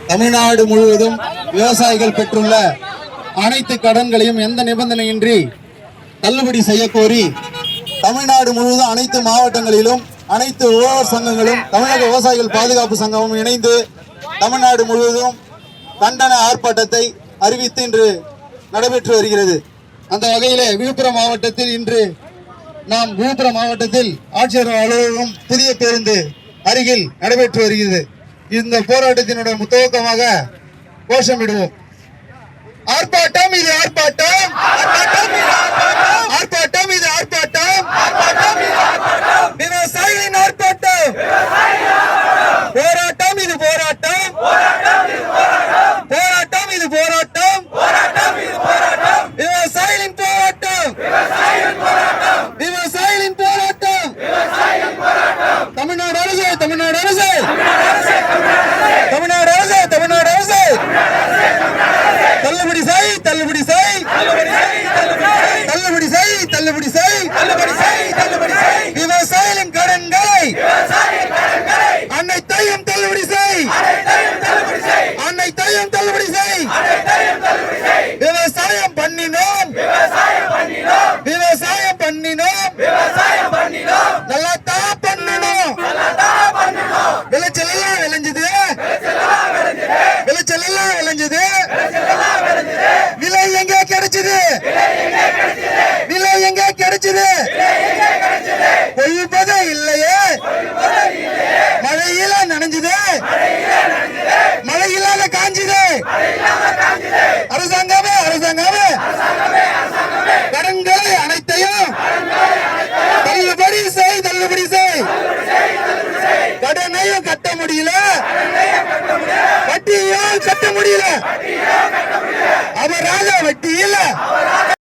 தமிழ்நாடு முழுவதும் விவசாயிகள் பெற்றுள்ள அனைத்து கடன்களையும் எந்த நிபந்தனையின்றி தள்ளுபடி செய்ய கோரி தமிழ்நாடு முழுவதும் அனைத்து மாவட்டங்களிலும் அனைத்து உழவர் சங்கங்களும் தமிழக விவசாயிகள் பாதுகாப்பு சங்கமும் இணைந்து தமிழ்நாடு முழுவதும் கண்டன ஆர்ப்பாட்டத்தை அறிவித்து இன்று நடைபெற்று வருகிறது. அந்த வகையிலே விழுப்புரம் மாவட்டத்தில் இன்று நாம் விழுப்புரம் மாவட்டத்தில் ஆட்சியர் அலுவலகம் புதிய பேருந்து அருகில் நடைபெற்று வருகிறது. இந்த போராட்டத்தினுடைய துவக்கமாக கோஷமிடுவோம். ஆர்ப்பாட்டம் இது ஆர்ப்பாட்டம், ஆர்ப்பாட்டம் இது ஆர்ப்பாட்டம், விவசாயிகளின் ஆர்ப்பாட்டம், போராட்டம் இது போராட்டம், போராட்டம் இது போராட்டம், விவசாயிகளின் போராட்டம், விவசாயிகளின் போராட்டம், தமிழ்நாடு அரசு, தமிழ்நாடு அரசு, தமிழ்நாடு அரசு, தமிழ்நாடு அரசு, தள்ளுபடி செய், தள்ளுபடி செய், தள்ளுபடி செய், தள்ளுபடி செய், விவசாயிகளின் கடன்களை அனைத்தையும் தள்ளுபடி செய், அனைத்தையும் தள்ளுபடி செய், விவசாயம் பண்ணினோம், விவசாயம் பண்ணினோம், நல்லா பண்ணணும், விளைச்சல் எல்லாம் விளைஞ்சது, விளைச்சல் எல்லாம் விளைஞ்சது, விலை எங்கே கிடைச்சது, விலை எங்கே கிடைச்சது, கொய்ப்பதே இல்லையே, மழையில நனைஞ்சது, மழையில்லாத காஞ்சுது, அரசாங்கமே அரசாங்கமே கடன்களை அனைத்தையும் தள்ளுபடி செய், தள்ளுபடி செய், கடனையும் கட்ட முடியல, வட்டியும் கட்ட முடியல, அவராக வட்டி இல்ல,